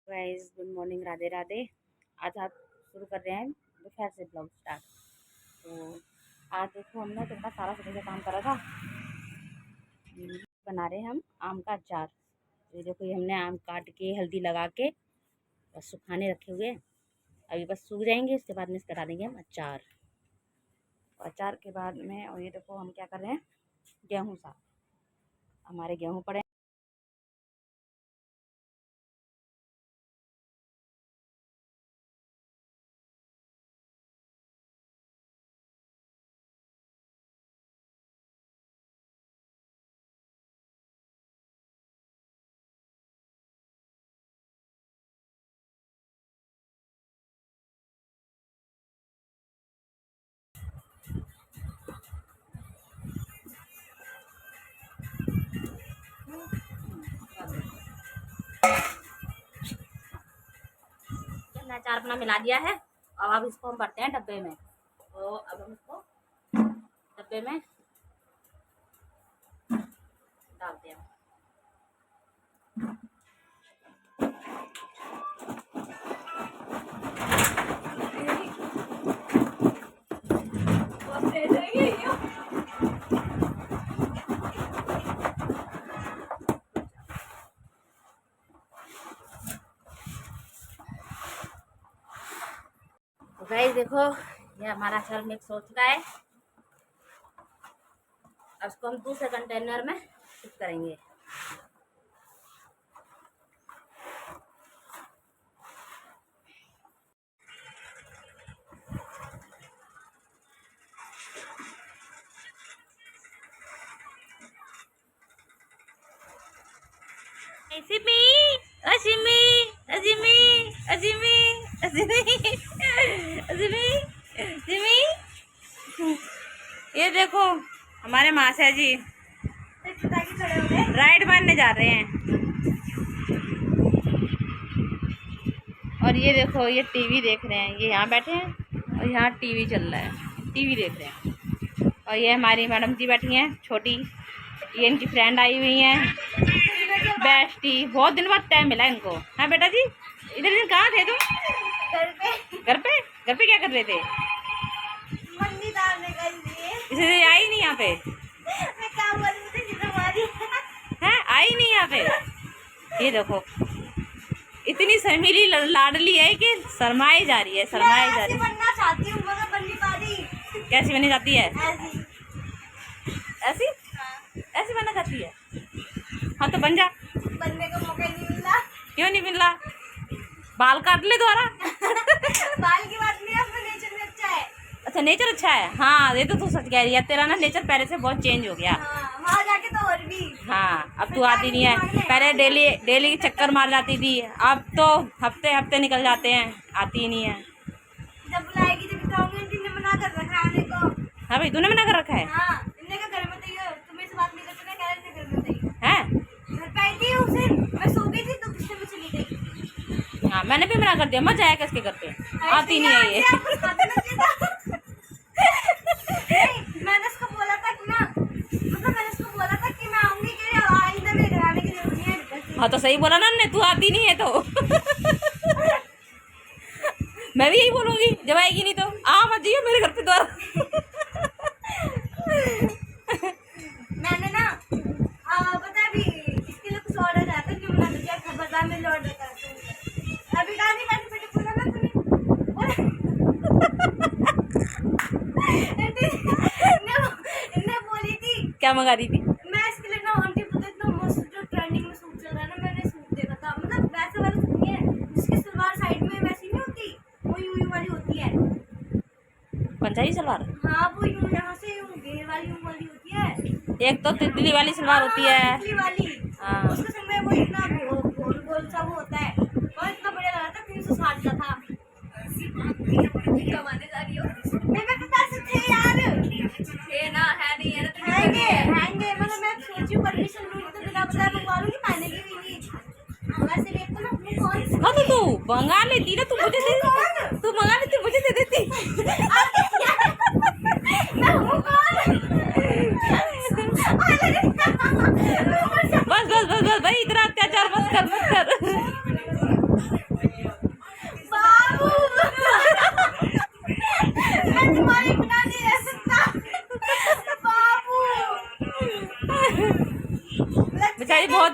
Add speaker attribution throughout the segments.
Speaker 1: Guys good morning, Radhe Radhe. आज आप शुरू कर रहे हैं दोपहर से ब्लॉग स्टार्ट। तो आज देखो हमने तो इतना सारा सुबह से काम करा था। बना रहे हैं हम आम का अचार। तो ये देखो, ये हमने आम काट के हल्दी लगा के बस सुखाने रखे हुए हैं। अभी बस सूख जाएंगे, उसके बाद में इसका डालेंगे हम अचार। और अचार के बाद में और ये देखो हम क्या कर रहे हैं, गेहूँ साफ। हमारे गेहूँ पड़े। हमने अचार अपना मिला दिया है। अब इसको हम भरते हैं डब्बे में। तो अब हम इसको डब्बे में डालते हैं। तो गाइस देखो, ये हमारा अचार मिक्स हो चुका है। अब इसको हम दूसरे कंटेनर में शिफ्ट करेंगे। सिमी, अजिमी, अजिमी, अजिमी, अजिमी, अजिमी, अजिमी। ये देखो हमारे मासा जी राइड मारने जा रहे हैं। और ये देखो, ये टीवी देख रहे हैं। ये यहाँ बैठे हैं और यहाँ टीवी चल रहा है, टीवी देख रहे हैं। और ये हमारी मैडम जी बैठी हैं छोटी, ये इनकी फ्रेंड आई हुई हैं बेस्टी। बहुत दिन बाद टाइम मिला इनको। हाँ बेटा जी, इधर इधर कहाँ थे तुम? घर पे। घर पे? घर पे क्या कर रहे थे? मंडी डालने के लिए। इसलिए आई नहीं यहाँ पे? मैं क्या बोल रही थी, है आई नहीं यहाँ पे। ये देखो इतनी शर्मीली लाडली है कि शर्माई जा रही है, शर्माई जा रही है। बनना चाहती हूँ मगर बन नहीं पा रही। कैसी बननी चाहती है? ऐसी। ऐसी? ऐसी बनना चाहती है? हाँ तो बन जा। बनने का मौका नहीं मिल रहा। क्यों नहीं मिल रहा? बाल काट ले दोबारा। बाल की बात नहीं है, अपना नेचर में अच्छा है। अच्छा नेचर अच्छा है। हाँ ये तो तू सच कह रही है, तेरा ना नेचर पहले से बहुत चेंज हो गया। हाँ, वहाँ जाके तो और भी। हाँ अब तू आती नहीं है। पहले डेली डेली चक्कर मार जाती थी, अब तो हफ्ते हफ्ते निकल जाते हैं, आती ही नहीं है। जब बुलाएगी जब बताऊंगी। आंटी ने मना कर रखा है आने को। हाँ भाई तूने मना कर रखा है? हाँ, इनने का घर में तैयार, तुम्हें से बात नहीं करते ना, कह रहे थे घर में तैयार है। घर पे आई थी उस दिन, मैं सो गई थी तो किचन में चली गई। हाँ मैंने भी मना कर दिया, मत जाया किसके घर पे, आती नहीं है ये। मैंने इसको बोला था कि ना, मतलब मैंने इसको बोला था कि मैं आऊंगी, कि आइंदा मेरे घर आने की जरूरत नहीं है। हाँ तो सही बोला ना ने, तू आती नहीं है तो। मैं भी यही बोलूंगी, जब आएगी नहीं तो आ मत जाइए मेरे घर पे द्वारा। मैंने ना पता अभी इसके लिए कुछ ऑर्डर आता है, क्यों बना दो क्या खबरदार मेरे ऑर्डर करते हैं। अभी कहा नहीं बैठे बैठे बोला ना तूने। इन्हें बोली थी क्या मंगा रही थी? मैं इसके लिए ना आंटी पता इतना मस्त जो ट्रेंडिंग में सूट चल रहा है ना, मैंने सूट देखा था। मतलब वैसे वाला सूट नहीं है जिसकी सलवार साइड में वैसी नहीं होती, वो यूं वाली होती है। पंजाबी सलवार? हाँ वो यूं यहाँ से यूं घेर वाली यूं वाली होती है। एक तो तितली वाली सलवार होती है, तितली वाली। हाँ उसके संग में वो इतना गोल गोल सा वो होता है, और इतना बढ़िया लगा था। 360 का था। कमाने जा रही हो? मेरे पास थे यार, थे ना, है नहीं यार, हैंगे मतलब मैं सोची परमिशन लूंगी तो बिना बताए मंगवा लूंगी, पहने की भी नहीं। वैसे भी तो ना कौन। हाँ तो तू मंगा लेती ना, तू मुझे दे देती, तू मंगा लेती मुझे दे देती। मैं हूँ कौन? बस बस बस बस भाई, इतना अत्याचार मत कर, मत कर।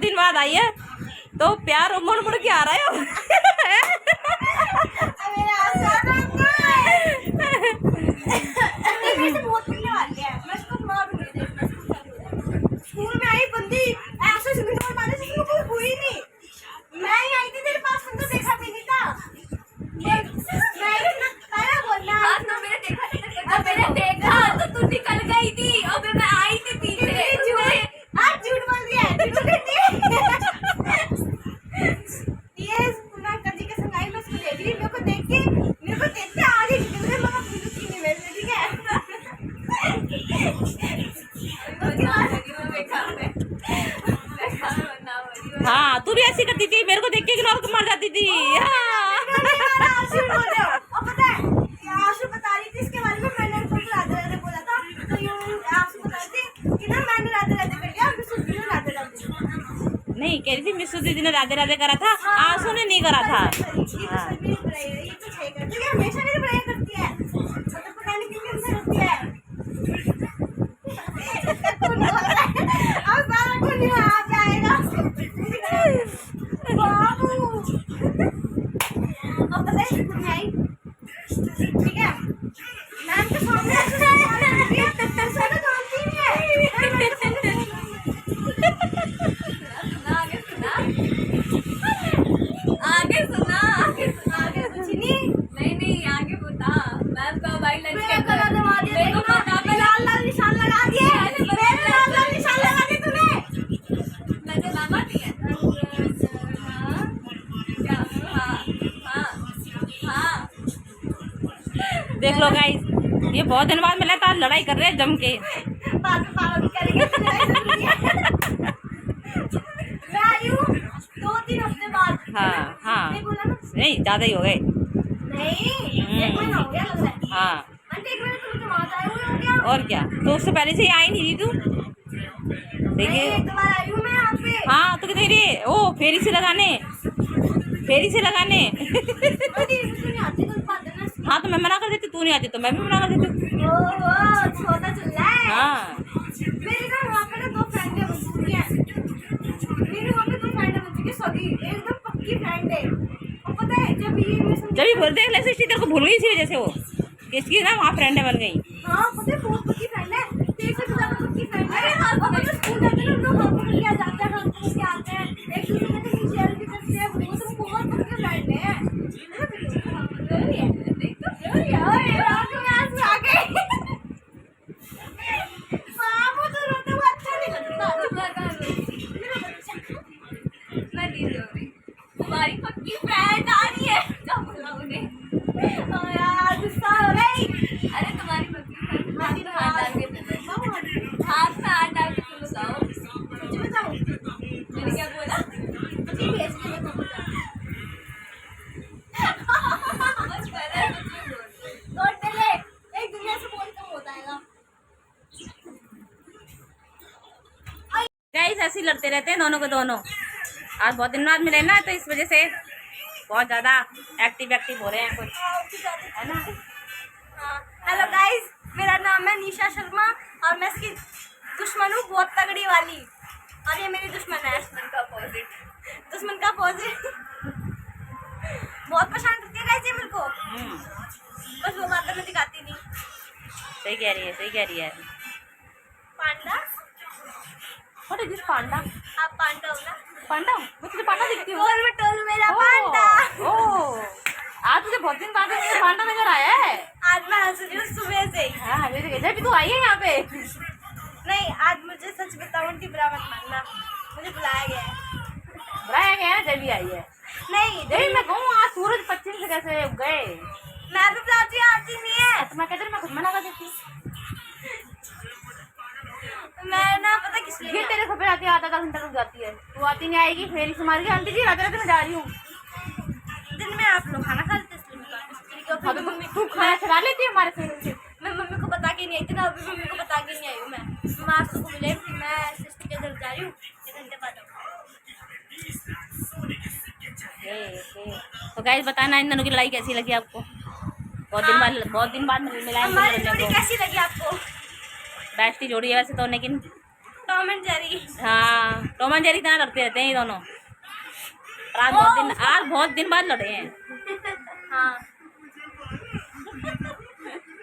Speaker 1: दिन बाद आई है तो प्यार मुड़ मुड़ के आ रहा है।
Speaker 2: स्कूल में आई बंदी ऐसे सिग्नल मारे जिसमें कोई हुई नहीं। मैं ही आई थी तेरे पास, तुमको देखा भी नहीं था। मैं पहले बोलना तो मैंने देखा तो तू निकल गई थी और फिर मैं आई थी पीछे। आज झूठ बोल दिया है, ये पुनः कजी के संगाई में उसको देख रही, मेरे को देखते आगे निकल गए। मम्मा भूलू की नहीं मेरे से, ठीक है।
Speaker 1: हाँ तू भी ऐसी करती थी, मेरे को देख के इग्नोर मार जाती थी।
Speaker 2: और पता है आशु बता रही थी इसके बारे में, मैंने उनको राधे राधे बोला था तो यूं आशु बता रही थी कि ना मैंने राधे राधे कर दिया, मिस उसने राधे राधे
Speaker 1: नहीं कह रही थी मिस दीदी ने राधे राधे करा था, आंसू ने नहीं करा था।
Speaker 2: ये तो सही करती है, हमेशा मेरी बुराई करती है, मतलब पता नहीं कितनी हमसे रोती है। अब सारा कुछ आ जाएगा बाबू। अब पता है कुछ है, ठीक है मैम के सामने आगे सुना कुछ नहीं आगे बता। मैम का भाई लंच के अंदर मेरे को पता, मैं लाल लाल निशान लगा दिए, मेरे लाल लाल निशान लगा दिए तूने। मैंने मामा दिया हाँ।
Speaker 1: देख लो गाइस, ये बहुत दिन बाद मिला था, लड़ाई कर रहे हैं जम के।
Speaker 2: पागल करेंगे। मैं आई हूँ 2-3 हफ्ते बाद।
Speaker 1: हाँ हाँ
Speaker 2: नहीं बोला ना,
Speaker 1: नहीं ज्यादा ही हो गए।
Speaker 2: नहीं 1 महीना हो गया लग रहा है।
Speaker 1: हाँ
Speaker 2: आंटी 1 महीना तुम जमा आए हुए हो क्या?
Speaker 1: और क्या, तो उससे पहले से ही आई नहीं थी तू।
Speaker 2: नहीं,
Speaker 1: देखिए
Speaker 2: एक बार आई हूँ मैं यहाँ पे।
Speaker 1: हाँ तो कितनी रही ओ फेरी से लगाने
Speaker 2: आंटी इसमें नहीं आती कोई बात है ना।
Speaker 1: हाँ तो मैं मना कर देती, तू नहीं आती तो मैं भी मना कर देती।
Speaker 2: ओहो छोटा चल रहा है।
Speaker 1: हाँ
Speaker 2: मेरी ना वहाँ पे ना 2 फ्रेंडें बन चुकी हैं। मेरी वहाँ पे 2 फ्रेंडें बन चुकी हैं, सगी एकदम पक्की फ्रेंड है। और पता है जब ये
Speaker 1: बोल देख ले तेरे को भूल गई थी वजह से वो किसकी ना वहाँ फ्रेंड बन गई।
Speaker 2: हाँ पता है बहुत पक्की फ्रेंड है, तेरे से ज्यादा पक्की फ्रेंड है। अरे हाँ पापा तो स्कूल जाते हैं लोग, हाथ पकड़ के जाते हैं, हाथ पकड़ के आते हैं, एक दूसरे के साथ शेयर भी करते हैं। वो तो बहुत पक्की फ्रेंड है। ओए रात में आंसू आ गए। बाबू तो रोते हुए अच्छा नहीं लगता। मैं नहीं रो रही, तुम्हारी पक्की फ्रेंड आ रही है। क्या बोला उन्हें? ओ यार गुस्सा हो रही। अरे तुम्हारी पक्की फ्रेंड हाथ में हाथ डाल के तुम बताओ। सच बताओ मैंने क्या बोला? मुझे भेज के मैं तुमको एक दुनिया से बहुत कम होता है ना।
Speaker 1: गाइस ऐसे ही लड़ते रहते हैं दोनों को दोनों। आज बहुत दिन बाद मिले ना तो इस वजह से बहुत ज्यादा एक्टिव हो रहे हैं कुछ, है ना।
Speaker 2: हेलो गाइस, मेरा नाम है निशा शर्मा और मैं इसकी दुश्मन हूँ, बहुत तगड़ी वाली। और ये मेरी दुश्मन है, दुश्मन का अपोजिट। बहुत परेशान करती है गाइस ये मेरे को, बस वो बातें मैं दिखाती नहीं।
Speaker 1: सही कह रही है।
Speaker 2: पांडा
Speaker 1: व्हाट इज दिस पांडा?
Speaker 2: आप पांडा हो ना?
Speaker 1: पांडा मैं तुझे पांडा दिखती हूँ।
Speaker 2: टोल में टोल मेरा पांडा।
Speaker 1: आज तुझे बहुत दिन बाद मुझे पांडा नजर आया है।
Speaker 2: आज मैं हंस रही हूँ सुबह से ही।
Speaker 1: हाँ जब भी तू आई है यहाँ पे।
Speaker 2: नहीं आज मुझे सच बताऊँ कि बुरा मत मानना, मुझे बुलाया गया है।
Speaker 1: जब भी आई है।
Speaker 2: नहीं
Speaker 1: जब मैं कहूँ आज सूरज पश्चिम से कैसे उग गए।
Speaker 2: मैं भी बुलाती हूँ, आती नहीं है।
Speaker 1: तो मैं कहती मैं खुद मना कर देती।
Speaker 2: मैं ना पता किस लिए
Speaker 1: ये तेरे सफेद आती है, आधा घंटा रुक जाती है, तू आती नहीं आएगी फेरी से मार के आंटी जी रात में जा रही हूँ।
Speaker 2: दिन में आप लोग खाना खा लेते इसलिए
Speaker 1: मम्मी तू खाना चला लेती है हमारे से।
Speaker 2: मैं मम्मी को बता के नहीं आई थी ना, अभी मम्मी को बता के नहीं आई हूँ। मैं आज को मिले फिर मैं सिस्टर के घर जा रही हूँ 1 घंटे बाद।
Speaker 1: तो गाइस बताना इन दोनों की लड़ाई कैसी लगी आपको। बहुत दिन बाद मिला है।
Speaker 2: हमारी जोड़ी कैसी लगी आपको?
Speaker 1: बेस्टी जोड़ी है वैसे तो, लेकिन
Speaker 2: टॉम टॉम एंड जेरी।
Speaker 1: हाँ, टॉम एंड जेरी की तरह लड़ते रहते हैं ये दोनों। और आज बहुत दिन बाद लड़े हैं।
Speaker 2: हाँ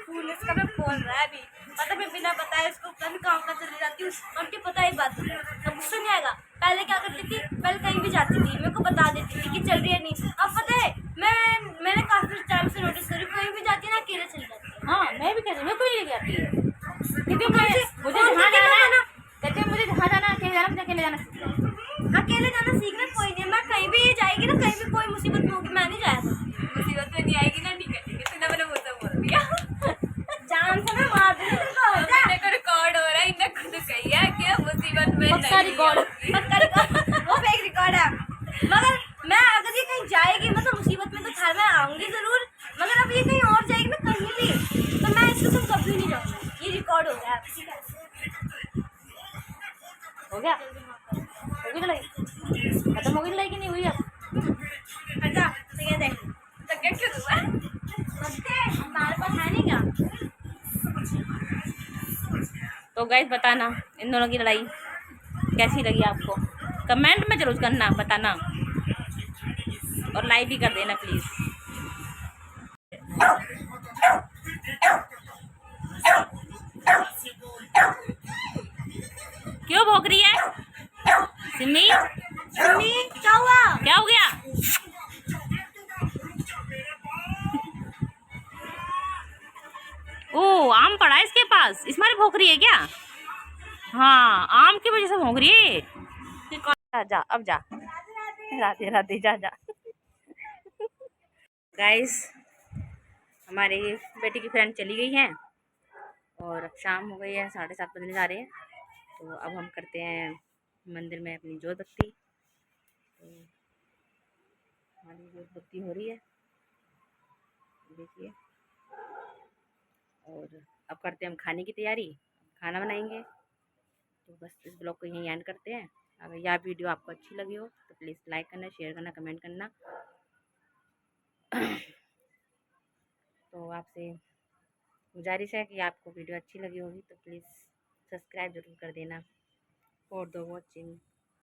Speaker 2: पुलिस का मैं बोल रहा है अभी, मतलब मैं बिना बताए उसको कभी काम का चली जाती हूँ, उनकी पता ही बात है, तो गुस्सा नहीं आएगा। पहले क्या करती थी, पहले कहीं भी जाती थी मेरे को बता देती थी कि चल रही है नहीं। अब पता है मैंने काफी टाइम से नोटिस करी, कहीं भी जाती है ना अकेले चली जाती है।
Speaker 1: हाँ, मैं भी कहती हूँ, मैं कोई लेके आती है क्योंकि मुझे जहाँ जाना है ना, कहते हैं मुझे जहाँ जाना है अकेले जाना, मुझे अकेले जाना सीखना है।
Speaker 2: अकेले जाना सीखना कोई नहीं, मैं कहीं भी जाएगी ना, कहीं भी कोई मुसीबत में होगी, मैं नहीं जाया मुसीबत में नहीं आएगी ना, नहीं करेंगे तो मैंने मुझसे बोल दिया जान से मैं मार दूंगी तेरे को रिकॉर्ड हो रहा है, इन्हें खुद कही है कि मुसीबत में
Speaker 1: पक्का रिकॉर्ड
Speaker 2: वो फेक रिकॉर्ड है। मगर मैं अगर ये कहीं जाएगी मतलब मुसीबत में तो घर में आऊंगी जरूर, मगर अब ये कहीं और जाएगी ना कहीं भी, तो मैं इसको तुम कभी नहीं जाऊंगा, ये रिकॉर्ड हो गया है। ठीक है
Speaker 1: हो गया, होगी लड़ाई, खत्म होगी लड़ाई कि नहीं हुई अब?
Speaker 2: अच्छा तो ये देख तो क्या क्यों हुआ हमारे पास है नहीं क्या?
Speaker 1: तो गाइस बताना इन दोनों की लड़ाई कैसी लगी आपको, कमेंट में जरूर करना, बताना और लाइक भी कर देना प्लीज। क्यों भौंक रही है सिमी?
Speaker 2: सिमी क्या हुआ?
Speaker 1: क्या हो गया? ओ आम पड़ा है इसके पास, इस मारे भौंक रही है क्या? हाँ, आम की वजह से भौंक रही है। जा अब जा, राधे राधे, जा जा। गाइस हमारी बेटी की फ्रेंड चली गई हैं और अब शाम हो गई है, 7:30 बजने जा रहे हैं। तो अब हम करते हैं मंदिर में अपनी जोत बत्ती। तो हमारी जोत बत्ती हो रही है, देखिए। और अब करते हैं हम खाने की तैयारी, खाना बनाएंगे। तो बस इस ब्लॉग को यहीं एंड करते हैं। अगर यह वीडियो आपको अच्छी लगी हो तो प्लीज़ लाइक करना, शेयर करना, कमेंट करना। तो आपसे गुजारिश है कि आपको वीडियो अच्छी लगी होगी तो प्लीज़ सब्सक्राइब ज़रूर कर देना। For the watching.